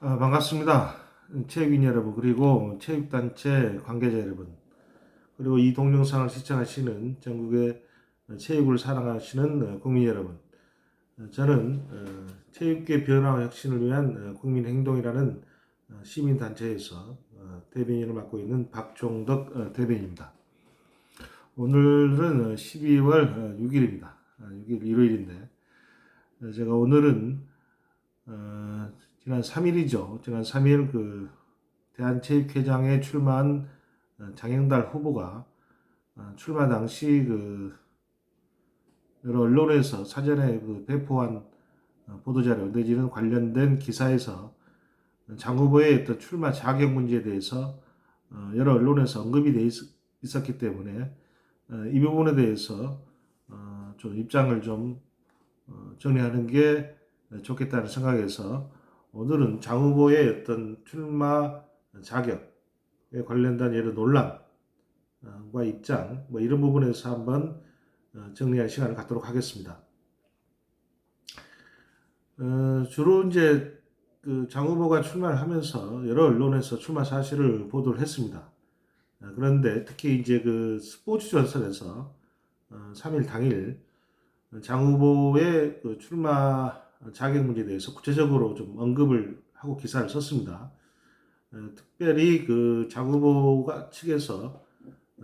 반갑습니다. 체육인 여러분, 그리고 체육단체 관계자 여러분, 그리고 이 동영상을 시청하시는 전국의 체육을 사랑하시는 국민 여러분, 저는 체육계 변화와 혁신을 위한 국민행동이라는 시민단체에서 대변인을 맡고 있는 박종덕 대변인입니다. 오늘은 12월 6일입니다. 6일 일요일인데, 제가 오늘은 지난 3일이죠. 지난 3일 대한체육회장에 출마한 장영달 후보가 출마 당시 여러 언론에서 사전에 배포한 보도자료 내지는 관련된 기사에서 장 후보의 어떤 출마 자격 문제에 대해서 여러 언론에서 언급이 돼 있었기 때문에 이 부분에 대해서 좀 입장을 좀 정리하는 게 좋겠다는 생각에서 오늘은 장 후보의 어떤 출마 자격에 관련된 여러 논란과 입장, 이런 부분에서 한번 정리할 시간을 갖도록 하겠습니다. 주로 이제 장 후보가 출마를 하면서 여러 언론에서 출마 사실을 보도를 했습니다. 그런데 특히 이제 스포츠 전선에서 3일 당일 장 후보의 출마 자격 문제에 대해서 구체적으로 좀 언급을 하고 기사를 썼습니다. 특별히 장 후보가 측에서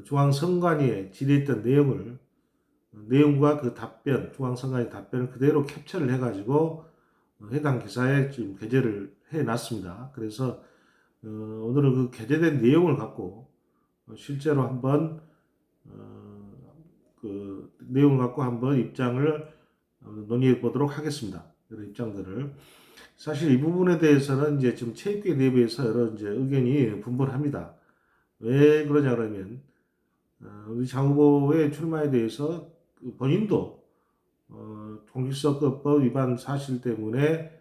중앙선관위에 질의했던 내용과 답변, 중앙선관위 답변을 그대로 캡처를 해가지고 해당 기사에 지금 게재를 해놨습니다. 그래서 오늘은 게재된 내용을 갖고 실제로 한번 내용을 갖고 한번 입장을 논의해 보도록 하겠습니다. 여러 입장들을. 사실 이 부분에 대해서는 이제 지금 체육계 내부에서 여러 이제 의견이 분분합니다. 왜 그러냐 그러면 우리 장 후보의 출마에 대해서 본인도 공직선거법 위반 사실 때문에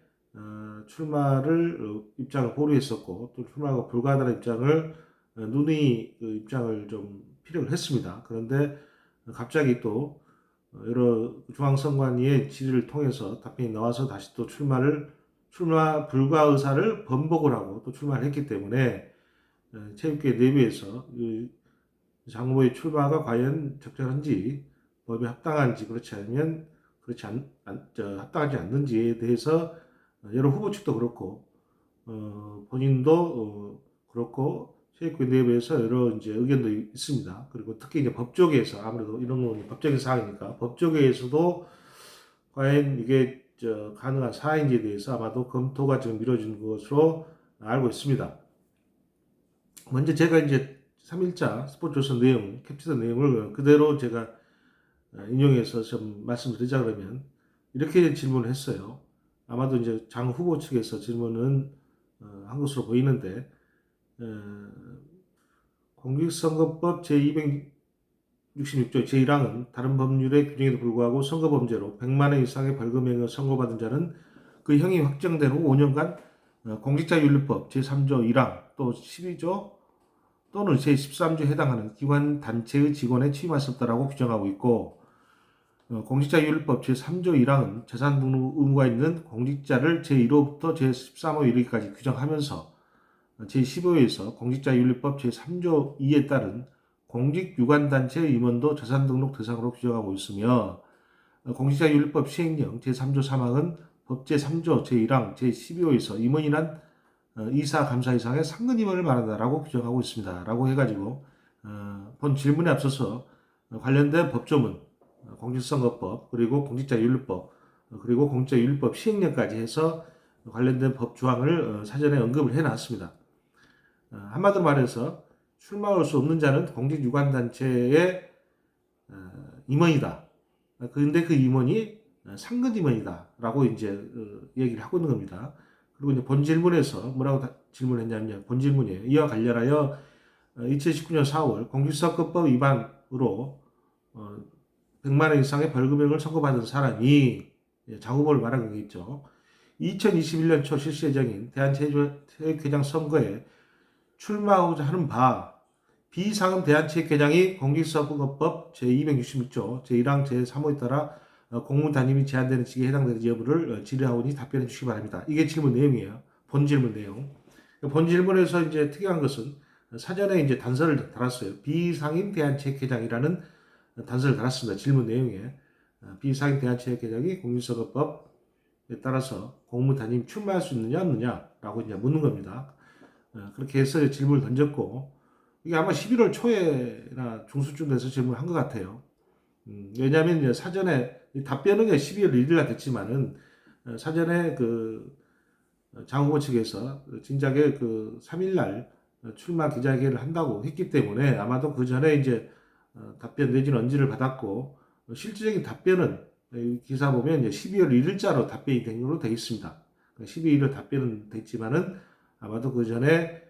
출마를 입장을 보류했었고 또 출마가 불가하다는 입장을 누누이 입장을 좀 피력을 했습니다. 그런데 갑자기 또 여러 중앙선관위의 질의를 통해서 답변이 나와서 다시 또 출마 불가 의사를 번복을 하고 또 출마를 했기 때문에 체육계 내부에서 장 후보의 출마가 과연 적절한지, 법에 합당한지, 그렇지 않으면 합당하지 않는지에 대해서 여러 후보 측도 그렇고 본인도 그렇고 체육계 내부에서 여러 이제 의견도 있습니다. 그리고 특히 이제 법조계에서 아무래도 이런 건 법적인 사항이니까 법조계에서도 과연 이게 가능한 사항인지에 대해서 아마도 검토가 지금 이루어진 것으로 알고 있습니다. 먼저 제가 이제 3일자 스포츠조선 내용, 캡처된 내용을 그대로 제가 인용해서 좀 말씀드리자 그러면 이렇게 질문을 했어요. 아마도 이제 장 후보 측에서 질문은 한 것으로 보이는데 공직선거법 제266조 제1항은 다른 법률의 규정에도 불구하고 선거범죄로 100만 원 이상의 벌금형을 선고받은 자는 그 형이 확정된 후 5년간 공직자윤리법 제3조 1항 또 12조 또는 제13조에 해당하는 기관 단체의 직원에 취임할 수 없다라고 규정하고 있고 공직자윤리법 제3조 1항은 재산 등록 의무가 있는 공직자를 제1호부터 제13호 이르기까지 규정하면서 제15호에서 공직자윤리법 제3조 2에 따른 공직유관단체의 임원도 재산 등록 대상으로 규정하고 있으며 공직자윤리법 시행령 제3조 3항은 법 제3조 제1항 제12호에서 임원이란 이사, 감사 이상의 상근 임원을 말한다라고 규정하고 있습니다. 라고 해가지고 본 질문에 앞서서 관련된 법조문, 공직선거법, 그리고 공직자윤리법, 그리고 공직자윤리법 시행령까지 해서 관련된 법 조항을 사전에 언급을 해놨습니다. 한마디로 말해서 출마할 수 없는 자는 공직유관단체의 임원이다. 그런데 그 임원이 상근 임원이다. 라고 이제 얘기를 하고 있는 겁니다. 그리고 이제 본 질문에서 뭐라고 질문했냐면 본 질문이에요. 이와 관련하여 2019년 4월 공직선거법 위반으로 100만 원 이상의 벌금형을 선고받은 사람이 장 후보를 말한 거겠죠. 2021년 초 실시 예정인 대한체육회장 선거에 출마하고자 하는 바 비상임 대한체육회장이 공직선거법 제266조 제1항 제3호에 따라 공문 단임이 제한되는 직에 해당되는 여부를 질의하오니 답변해 주시기 바랍니다. 이게 질문 내용이에요. 본 질문 내용. 본 질문에서 이제 특이한 것은 사전에 이제 단서를 달았어요. 비상임 대한체육회장이라는 단서를 달았습니다. 질문 내용에. 비상임 대한체육회장이 공직선거법에 따라서 공무단임 출마할 수 있느냐 없느냐라고 이제 묻는 겁니다. 그렇게 해서 질문을 던졌고, 이게 아마 11월 초에나 중순쯤 돼서 질문을 한 것 같아요. 왜냐하면 이제 사전에 답변은 12월 1일 날 됐지만은 사전에 장 후보 측에서 진작에 3일 날 출마 기자회견을 한다고 했기 때문에 아마도 그 전에 이제 답변 내지는 언지를 받았고, 실질적인 답변은 기사 보면 이제 12월 1일자로 답변이 된 걸로 되어 있습니다. 12일 답변은 됐지만은 아마도 그 전에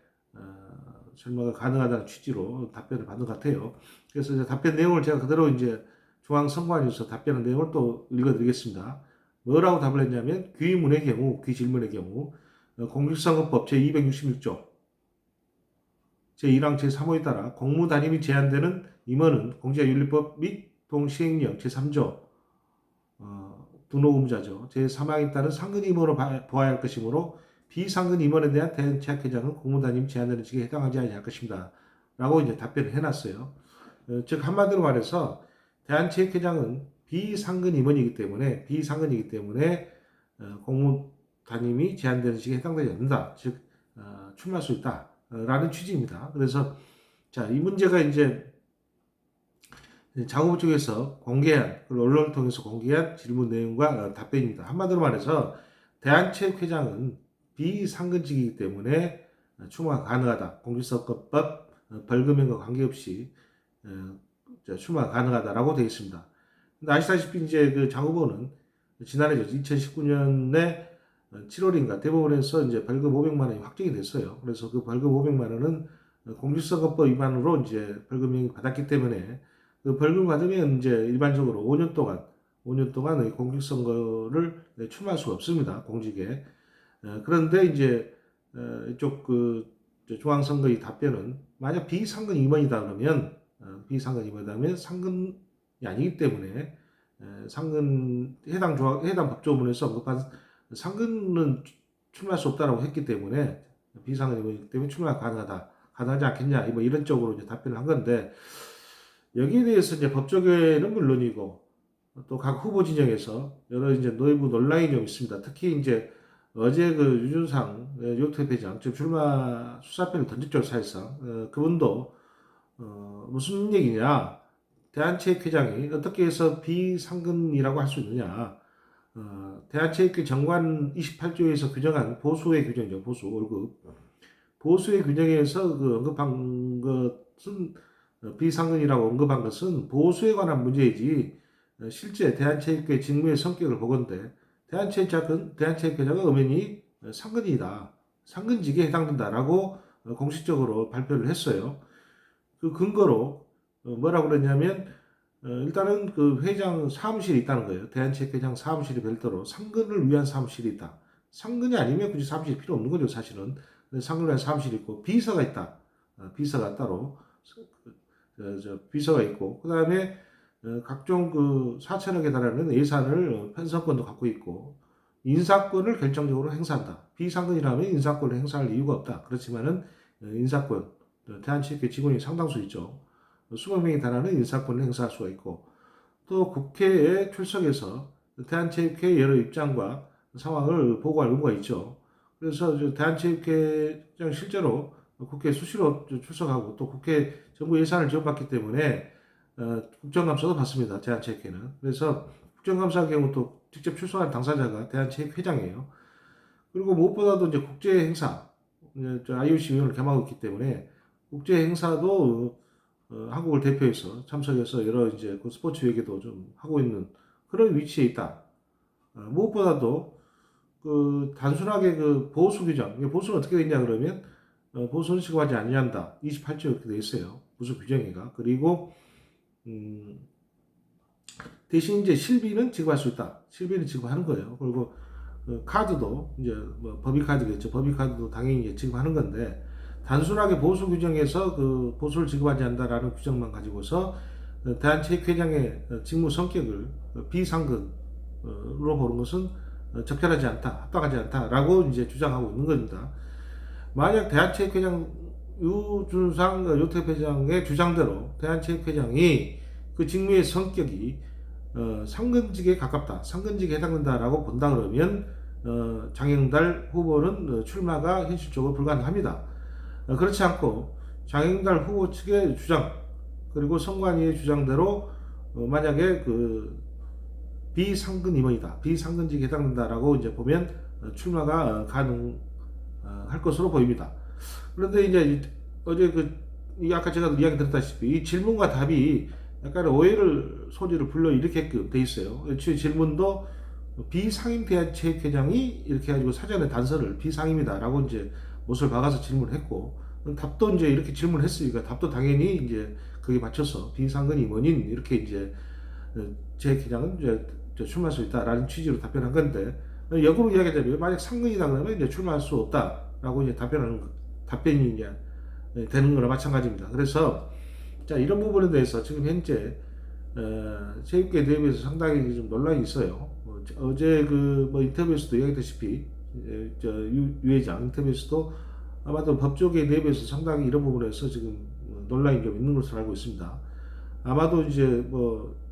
출마가 가능하다는 취지로 답변을 받은 것 같아요. 그래서 이제 답변 내용을 제가 그대로 이제 중앙선관위에서 답변한 내용을 또 읽어드리겠습니다. 뭐라고 답을 했냐면, 귀 질문의 경우 공직선거법 제266조 제1항 제3호에 따라 공무단임이 제한되는 임원은 공직윤리법 및 동시행령 제3조 등록 의무자죠. 제3항에 따른 상근 임원으로 보아야 할 것이므로 비상근 임원에 대한 대한체육회장은 공무단임 제한되는 직에 해당하지 않을 것입니다. 라고 이제 답변을 해놨어요. 즉 한마디로 말해서 대한체육회장은 비상근 임원이기 때문에 공무단임이 제한되는 직에 해당되지 않는다. 즉 출마할 수 있다. 라는 취지입니다. 그래서 자, 이 문제가 이제 장후보 쪽에서 공개한, 언론을 통해서 공개한 질문 내용과 답변입니다. 한마디로 말해서 대한체육회장은 비상근직이기 때문에 출마가 가능하다. 공직선거법 벌금형과 관계없이 출마가 가능하다라고 되어 있습니다. 근데 아시다시피 이제 장 후보는 지난해 2019년에 7월인가 대법원에서 이제 벌금 500만 원이 확정이 됐어요. 그래서 그 벌금 500만 원은 공직선거법 위반으로 이제 벌금형이 받았기 때문에 그 벌금 받으면 이제 일반적으로 5년 동안 공직선거를 출마할 수가 없습니다. 공직에. 그런데 이제 이쪽 중앙선거의 답변은 만약 비상근 임원이다 그러면 상근이 아니기 때문에 해당 법조문에서 언급한 상근은 출마할 수 없다라고 했기 때문에 비상근 임원이기 때문에 출마가 가능하지 않겠냐 뭐 이런 쪽으로 이제 답변을 한 건데, 여기에 대해서 이제 법조계는 물론이고 또 각 후보 진영에서 여러 이제 nội部 논란이 좀 있습니다. 특히 이제 어제 유준상 유튜브 회장 즉 출마 수사표를 던졌죠 사실상. 그분도 무슨 얘기냐, 대한체육회장이 어떻게 해서 비상근이라고 할 수 있느냐. 대한체육회 정관 28조에서 규정한 보수의 규정이죠. 보수 월급. 보수의 규정에서 언급한 것은 비상근이라고 언급한 것은 보수에 관한 문제이지 실제 대한체육회 직무의 성격을 보건대 대한체육회장은 엄연히 상근이다. 상근직에 해당된다라고 공식적으로 발표를 했어요. 그 근거로 뭐라고 그랬냐면 일단은 회장 사무실이 있다는 거예요. 대한체육회장 사무실이 별도로 상근을 위한 사무실이 있다. 상근이 아니면 굳이 사무실이 필요 없는 거죠, 사실은. 상근을 위한 사무실이 있고 비서가 있다. 비서가 따로 비서가 있고, 그 다음에 각종 4천억에 달하는 예산을 편성권도 갖고 있고 인사권을 결정적으로 행사한다. 비상근이라면 인사권을 행사할 이유가 없다. 그렇지만은 인사권, 대한체육회 직원이 상당수 있죠. 수백 명에 달하는 인사권을 행사할 수가 있고, 또 국회에 출석해서 대한체육회의 여러 입장과 상황을 보고할 의무가 있죠. 그래서 대한체육회장 실제로 국회에 수시로 출석하고 또 국회 정부 예산을 지원받기 때문에 국정감사도 받습니다. 대한체육회는. 그래서 국정감사 경우 또 직접 출석한 당사자가 대한체육회장이에요. 그리고 무엇보다도 이제 국제 행사, IOC 위원을 겸하고 있기 때문에 국제 행사도 한국을 대표해서 참석해서 여러 이제 스포츠 얘기도 좀 하고 있는 그런 위치에 있다. 무엇보다도 단순하게 보수 규정, 보수는 어떻게 되냐 그러면 보수는 취급하지 아니한다. 28조 이렇게 돼 있어요. 보수 규정이가. 그리고 대신 이제 실비는 지급할 수 있다. 실비는 지급하는 거예요. 그리고 카드도 이제 법인카드겠죠. 법인카드도 당연히 이제 지급하는 건데, 단순하게 보수 규정에서 보수를 지급하지 않는다라는 규정만 가지고서 대한체육회장의 직무 성격을 비상근으로 보는 것은 적절하지 않다, 합당하지 않다라고 이제 주장하고 있는 겁니다. 만약 대한체육회장 유준상 요태회장의 주장대로 대한체육회장이 그 직무의 성격이 상근직에 가깝다, 상근직에 해당된다라고 본다 그러면 장영달 후보는 출마가 현실적으로 불가능합니다. 그렇지 않고 장영달 후보 측의 주장 그리고 선관위의 주장대로 만약에 그 비상근 임원이다, 비상근직에 해당된다라고 이제 보면 출마가 가능할 것으로 보입니다. 그런데 이제 어제 아까 제가 이야기 드렸다시피 이 질문과 답이 약간 오해를 소지를 불러일으게끔 돼 있어요. 질문도 비상임 대한체육회장이 이렇게 해가지고 사전에 단서를 비상임이다라고 이제 못을 박아서 질문을 했고, 답도 이제 이렇게 질문을 했으니까 답도 당연히 이제 거기에 맞춰서 비상근 임원인 이렇게 이제 체육회장은 이제 출마할 수 있다라는 취지로 답변한 건데, 역으로 이야기하자면 만약 상근이다 그러면 이제 출마할 수 없다라고 이제 답변이 이제 되는 거나 마찬가지입니다. 그래서 자, 이런 부분에 대해서 지금 현재 체육계 대회에서 상당히 좀 논란이 있어요. 어제 뭐 인터뷰에서도 이야기했다시피 유 회장 인터뷰에서도 아마도 법조계 내부에서 상당히 이런 부분에서 지금 논란이 좀 있는 것으로 알고 있습니다. 아마도 이제 그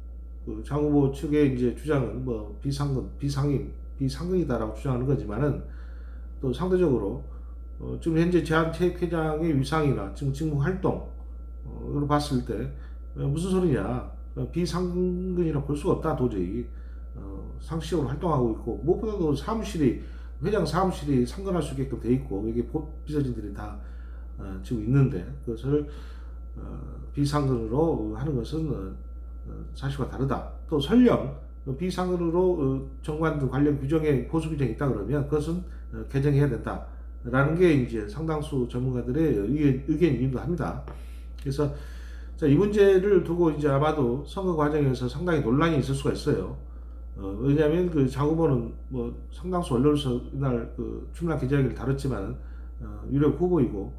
장 후보 측의 이제 주장은 비상근이다라고 주장하는 거지만은 또 상대적으로 지금 현재 제한체육회장의 위상이나 지금 직무 활동으로 봤을 때 무슨 소리냐, 비상근이라고 볼 수가 없다 도저히. 상시적으로 활동하고 있고 무엇보다도 회장 사무실이 상근할 수 있게끔 돼 있고 여기 비서진들이 다 지금 있는데 그것을 비상근으로 하는 것은 사실과 다르다. 또 설령 비상근으로 정관 등 관련 규정에 보수 규정이 있다 그러면 그것은 개정해야 된다라는 게 이제 상당수 전문가들의 의견이기도 합니다. 그래서 자, 이 문제를 두고 이제 아마도 선거 과정에서 상당히 논란이 있을 수가 있어요. 왜냐하면 그 장 후보는 뭐 상당수 언론에서 이날 그 출마 기자회견을 다뤘지만 유력 후보이고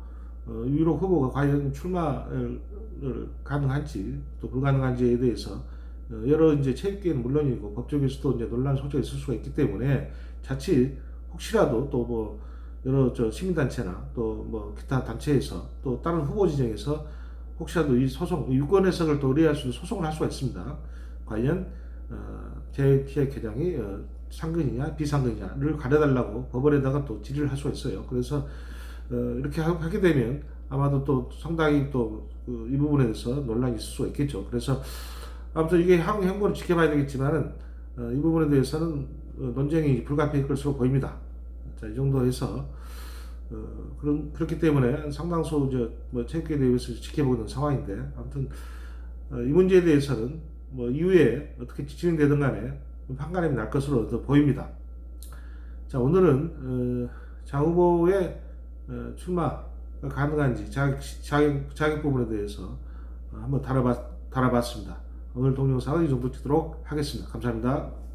유력 후보가 과연 출마를 가능한지 또 불가능한지에 대해서 여러 이제 체육계는 물론이고 법조계에서도 이제 논란 소지가 있을 수가 있기 때문에 자칫 혹시라도 또 뭐 여러 시민단체나 또 뭐 기타 단체에서 또 다른 후보 진영에서 혹시라도 이 유권 해석을 또 의뢰할 수 있는 소송을 할 수가 있습니다. 과연 체육회장이 상근이냐 비상근이냐를 가려달라고 법원에다가 또 질의를 할 수가 있어요. 그래서 이렇게 하게 되면 아마도 또 상당히 또 이 부분에 대해서 논란이 있을 수가 있겠죠. 그래서 아무튼 이게 향후 행보를 지켜봐야 되겠지만은 이 부분에 대해서는 논쟁이 불가피할 것으로 보입니다. 자, 이 정도 해서 그렇기 때문에 상당수 뭐 체육계에 대해서 지켜보는 상황인데, 아무튼 이 문제에 대해서는 뭐 이후에 어떻게 진행되든 간에 판가름이 날 것으로 보입니다. 자, 오늘은 장 후보의 출마가 가능한지 자격 부분에 대해서 한번 다뤄봤습니다. 오늘 동영상은 이 정도 찍도록 하겠습니다. 감사합니다.